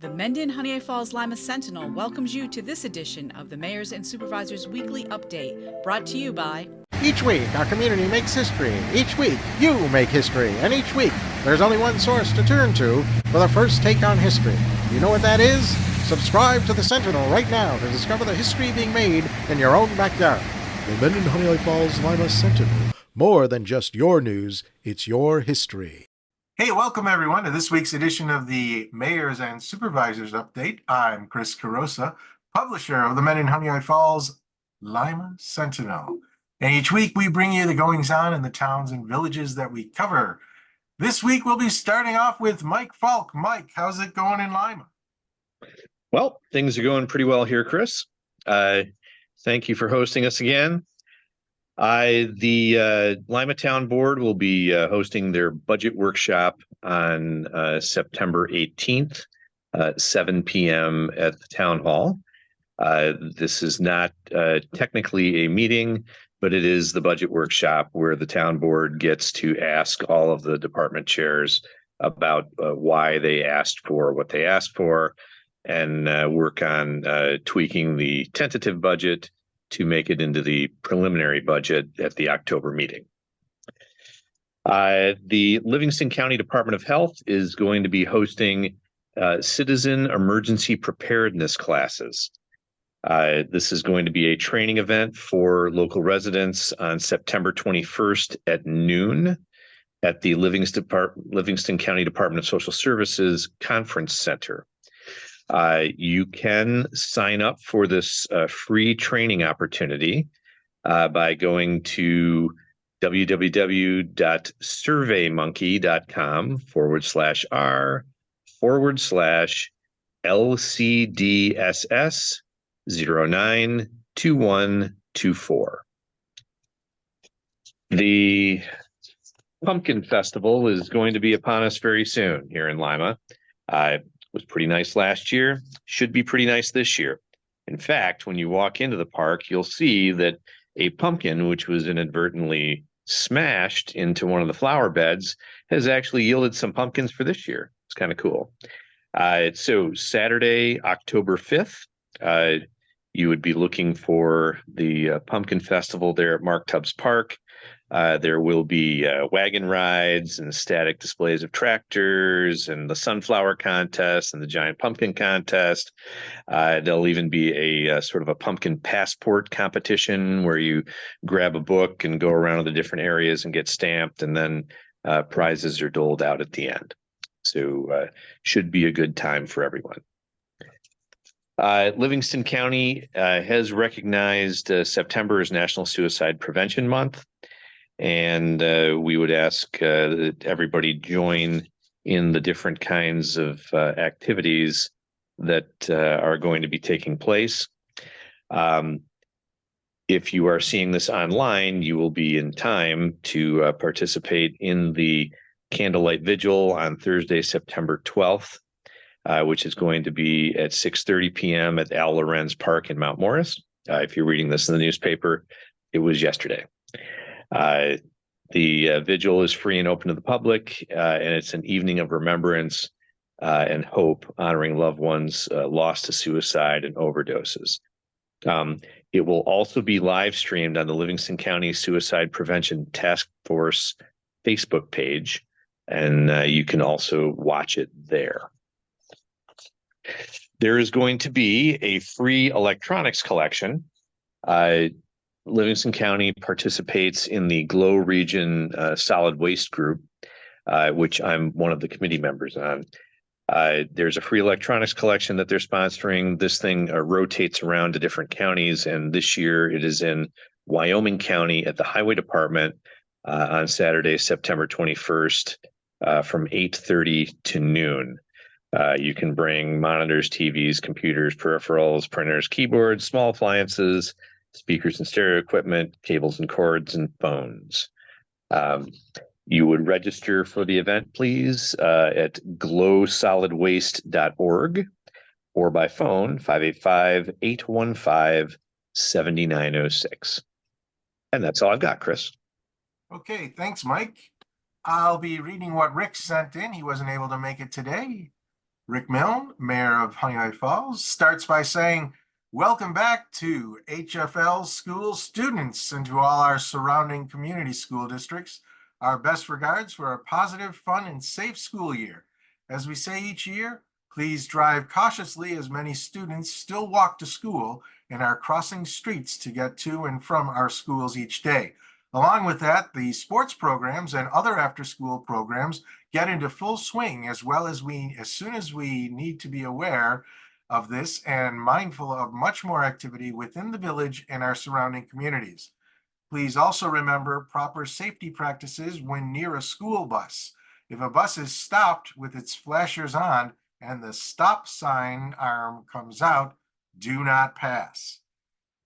The Mendon-Honeoye Falls-Lima Sentinel welcomes you to this edition of the Mayors and Supervisors Weekly Update, brought to you by... Each week, our community makes history. Each week, you make history. And each week, there's only one source to turn to for the first take on history. You know what that is? Subscribe to the Sentinel right now to discover the history being made in your own backyard. The Mendon-Honeoye Falls-Lima Sentinel. More than just your news, it's your history. Hey, welcome everyone to this week's edition of the Mayors and Supervisors Update. I'm Chris Carosa, publisher of the Mendon-Honeoye Falls-Lima Sentinel. And each week we bring you the goings-on in the towns and villages that we cover. This week we'll be starting off with Mike Falk. Mike, how's it going in Lima? Well, things are going pretty well here, Chris. Thank you for hosting us again. The Lima Town Board will be hosting their budget workshop on September 18th, 7 p.m. at the Town Hall. This is not technically a meeting, but it is the budget workshop where the Town Board gets to ask all of the department chairs about why they asked for what they asked for and work on tweaking the tentative budget to make it into the preliminary budget at the October meeting. The Livingston County Department of Health is going to be hosting citizen emergency preparedness classes. This is going to be a training event for local residents on September 21st at noon at the Livingston County Department of Social Services Conference Center. You can sign up for this free training opportunity by going to www.surveymonkey.com/r/LCDSS 092124. The Pumpkin Festival is going to be upon us very soon here in Lima. Was pretty nice last year, should be pretty nice this year. In fact, when you walk into the park, you'll see that a pumpkin, which was inadvertently smashed into one of the flower beds, has actually yielded some pumpkins for this year. It's kind of cool. So Saturday, October 5th, you would be looking for the Pumpkin Festival there at Mark Tubbs Park. There will be wagon rides and static displays of tractors and the sunflower contest and the giant pumpkin contest. There'll even be a sort of a pumpkin passport competition where you grab a book and go around to the different areas and get stamped, and then prizes are doled out at the end. So should be a good time for everyone. Livingston County has recognized September as National Suicide Prevention Month. And we would ask that everybody join in the different kinds of activities that are going to be taking place. If you are seeing this online, you will be in time to participate in the Candlelight Vigil on Thursday, September 12th, which is going to be at 6:30 p.m. at Al Lorenz Park in Mount Morris. If you're reading this in the newspaper, it was yesterday. The vigil is free and open to the public, and it's an evening of remembrance and hope, honoring loved ones lost to suicide and overdoses. It will also be live streamed on the Livingston County Suicide Prevention Task Force Facebook page, and you can also watch it there. There is going to be a free electronics collection. Livingston County participates in the Glow Region Solid Waste Group, which I'm one of the committee members on. There's a free electronics collection that they're sponsoring. This thing rotates around to different counties, and this year it is in Wyoming County at the Highway Department on Saturday, September 21st from 8:30 to noon. You can bring monitors, TVs, computers, peripherals, printers, keyboards, small appliances, speakers and stereo equipment, cables and cords, and phones. You would register for the event, please, at glowsolidwaste.org or by phone, 585-815-7906. And that's all I've got, Chris. Okay, thanks, Mike. I'll be reading what Rick sent in. He wasn't able to make it today. Rick Milne, Mayor of Honeoye Falls, starts by saying, "Welcome back to HFL school students and to all our surrounding community school districts. Our best regards for a positive, fun, and safe school year. As we say each year, please drive cautiously as many students still walk to school and are crossing streets to get to and from our schools each day. Along with that, the sports programs and other after-school programs get into full swing as soon as we need to be aware of this and mindful of much more activity within the village and our surrounding communities. Please also remember proper safety practices when near a school bus. If a bus is stopped with its flashers on and the stop sign arm comes out, do not pass.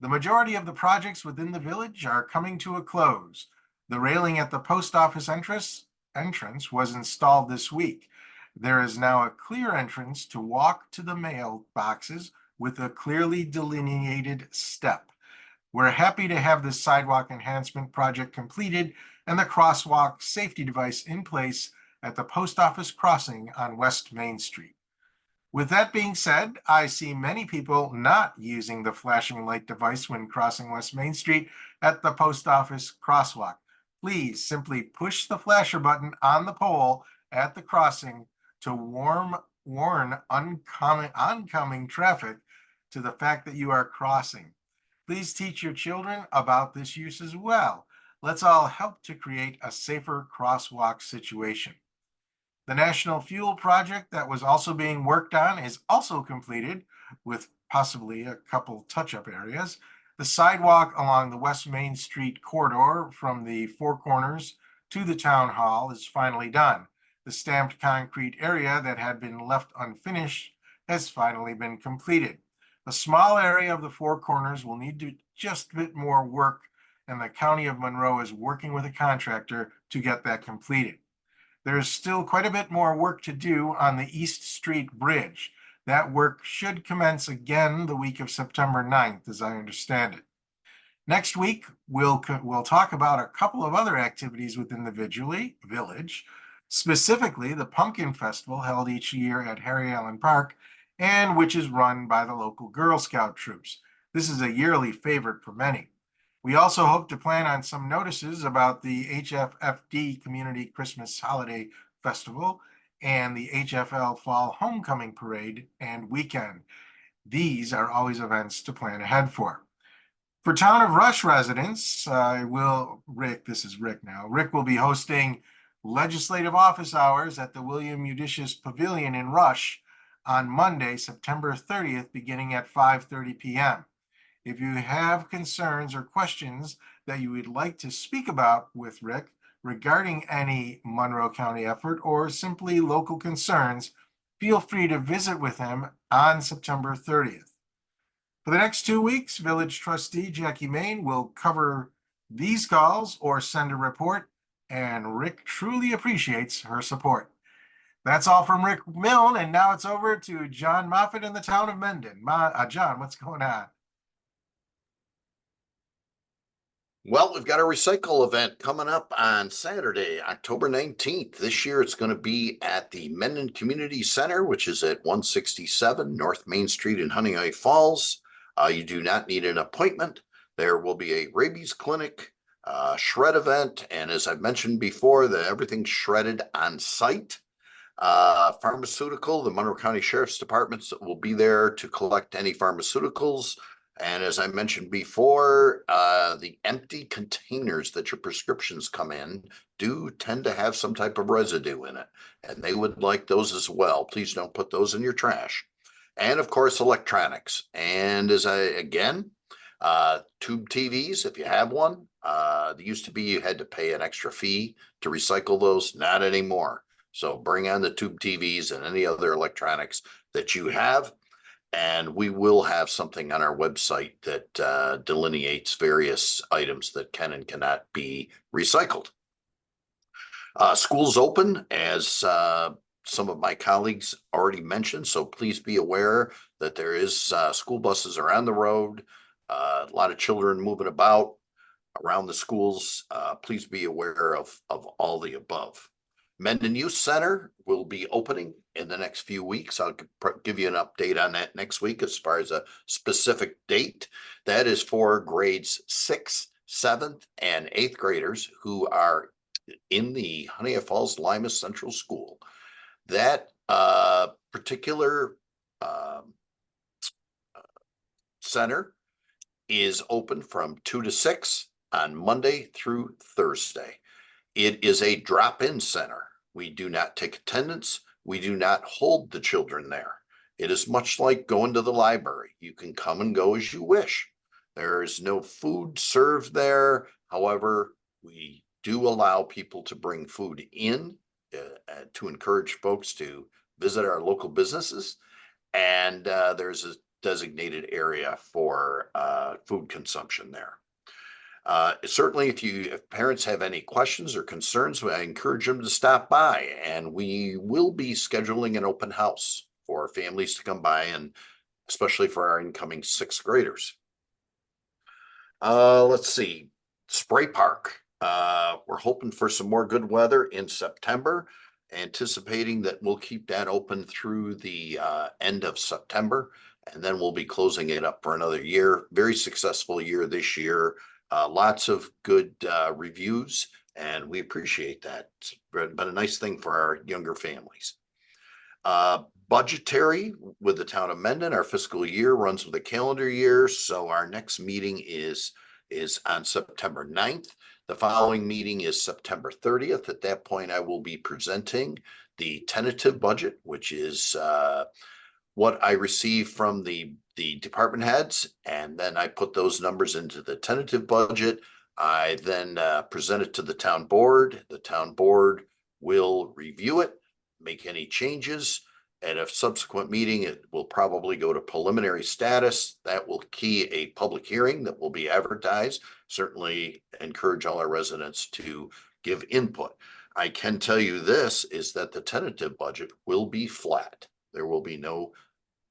The majority of the projects within the village are coming to a close. The railing at the post office entrance was installed this week. There is now a clear entrance to walk to the mail boxes with a clearly delineated step. We're happy to have this sidewalk enhancement project completed and the crosswalk safety device in place at the post office crossing on West Main Street. With that being said, I see many people not using the flashing light device when crossing West Main Street at the post office crosswalk. Please simply push the flasher button on the pole at the crossing to warn oncoming traffic to the fact that you are crossing. Please teach your children about this use as well. Let's all help to create a safer crosswalk situation. The National Fuel Project that was also being worked on is also completed with possibly a couple touch-up areas. The sidewalk along the West Main Street corridor from the Four Corners to the Town Hall is finally done. The stamped concrete area that had been left unfinished has finally been completed. A small area of the Four Corners will need just a bit more work, and the County of Monroe is working with a contractor to get that completed. There is still quite a bit more work to do on the East Street Bridge. That work should commence again the week of September 9th, as I understand it. Next week, we'll talk about a couple of other activities within the village, specifically the Pumpkin Festival held each year at Harry Allen Park and which is run by the local Girl Scout troops. This is a yearly favorite for many. We also hope to plan on some notices about the HFFD Community Christmas Holiday Festival and the HFL Fall Homecoming Parade and Weekend. These are always events to plan ahead for. For Town of Rush residents, this is Rick now. Rick will be hosting legislative office hours at the William Eudicius Pavilion in Rush on Monday, September 30th, beginning at 5:30 p.m. If you have concerns or questions that you would like to speak about with Rick regarding any Monroe County effort or simply local concerns, feel free to visit with him on September 30th. For the next 2 weeks, Village Trustee Jackie Main will cover these calls or send a report, and Rick truly appreciates her support. That's all from Rick Milne, and now it's over to John Moffett in the town of Mendon. John, what's going on? Well, we've got a recycle event coming up on Saturday, October 19th. This year, it's going to be at the Mendon Community Center, which is at 167 North Main Street in Honeoye Falls. You do not need an appointment. There will be a rabies clinic, shred event, and as I've mentioned before, everything's shredded on site. Pharmaceutical, the Monroe County Sheriff's Department will be there to collect any pharmaceuticals. And as I mentioned before, the empty containers that your prescriptions come in do tend to have some type of residue in it, and they would like those as well. Please don't put those in your trash. And of course, electronics. And tube TVs, if you have one, there used to be you had to pay an extra fee to recycle those, not anymore. So bring on the tube TVs and any other electronics that you have. And we will have something on our website that delineates various items that can and cannot be recycled. Schools open, as some of my colleagues already mentioned, so please be aware that there is school buses around the road, a lot of children moving about around the schools. Please be aware of all the above. Mendon Youth Center will be opening in the next few weeks. I'll give you an update on that next week as far as a specific date. That is for grades 6th, 7th, and 8th graders who are in the Honeoye Falls-Lima Central School. That particular center is open from 2 to 6 on Monday through Thursday. It is a drop-in center. We do not take attendance. We do not hold the children there. It is much like going to the library. You can come and go as you wish. There is no food served there. However, we do allow people to bring food in to encourage folks to visit our local businesses. And there's a designated area for food consumption there. Certainly, if parents have any questions or concerns, I encourage them to stop by, and we will be scheduling an open house for families to come by, and especially for our incoming 6th graders. Let's see, Spray Park. We're hoping for some more good weather in September, anticipating that we'll keep that open through the end of September, and then we'll be closing it up for another year. Very successful year this year. Lots of good reviews, and we appreciate that. It's been a nice thing for our younger families. Budgetary with the town of Mendon, our fiscal year runs with a calendar year, so our next meeting is on September 9th. The following meeting is September 30th. At that point, I will be presenting the tentative budget, which is what I receive from the department heads, and then I put those numbers into the tentative budget. I then present it to the town board. The town board will review it, make any changes. At a subsequent meeting, it will probably go to preliminary status. That will key a public hearing that will be advertised. Certainly encourage all our residents to give input. I can tell you this is that the tentative budget will be flat. There will be no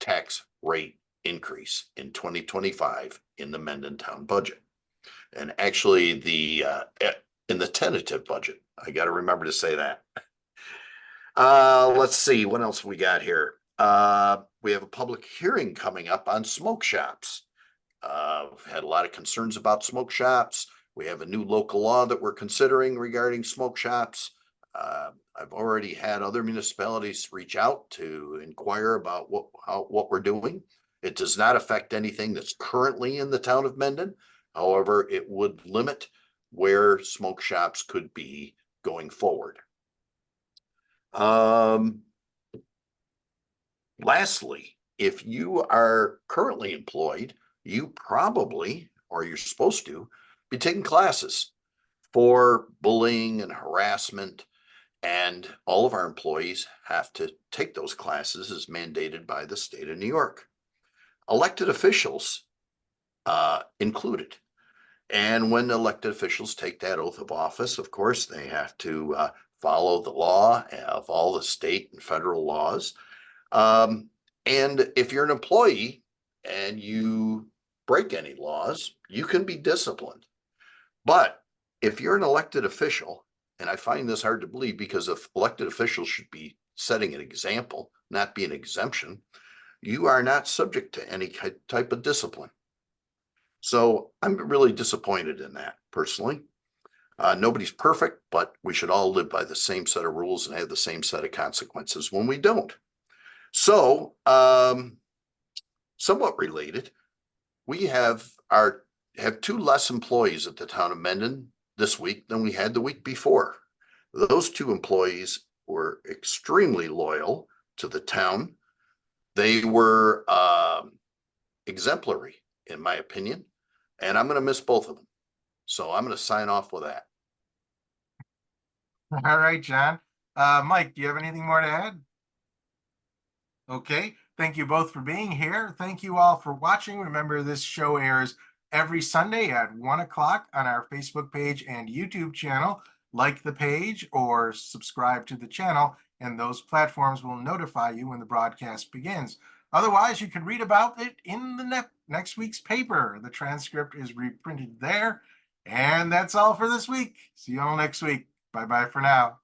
tax rate increase in 2025 in the Mendon town budget. And actually in the tentative budget, I got to remember to say that. Let's see what else we got here. We have a public hearing coming up on smoke shops. We've had a lot of concerns about smoke shops. We have a new local law that we're considering regarding smoke shops. I've already had other municipalities reach out to inquire about what we're doing. It does not affect anything that's currently in the town of Mendon. However, it would limit where smoke shops could be going forward. Lastly, if you are currently employed, you probably, or you're supposed to, be taking classes for bullying and harassment, and all of our employees have to take those classes as mandated by the state of New York. Elected officials included. And when elected officials take that oath of office, of course, they have to follow the law of all the state and federal laws. And if you're an employee and you break any laws, you can be disciplined. But if you're an elected official, and I find this hard to believe because if elected officials should be setting an example, not be an exemption, you are not subject to any type of discipline. So I'm really disappointed in that personally. Nobody's perfect, but we should all live by the same set of rules and have the same set of consequences when we don't. So, somewhat related, we have 2 less employees at the town of Mendon this week than we had the week before. Those 2 employees were extremely loyal to the town. They were exemplary, in my opinion, and I'm going to miss both of them. So I'm going to sign off with that. All right, John. Mike, do you have anything more to add? Okay. Thank you both for being here. Thank you all for watching. Remember, this show airs every Sunday at 1 o'clock on our Facebook page and YouTube channel. Like the page or subscribe to the channel, and those platforms will notify you when the broadcast begins. Otherwise, you can read about it in the next week's paper. The transcript is reprinted there. And that's all for this week. See you all next week. Bye-bye for now.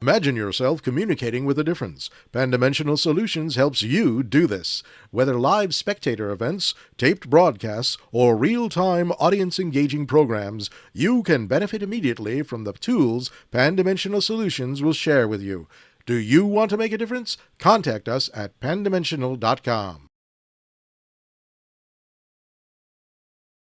Imagine yourself communicating with a difference. Pan-Dimensional Solutions helps you do this. Whether live spectator events, taped broadcasts, or real-time audience-engaging programs, you can benefit immediately from the tools Pan-Dimensional Solutions will share with you. Do you want to make a difference? Contact us at pandimensional.com.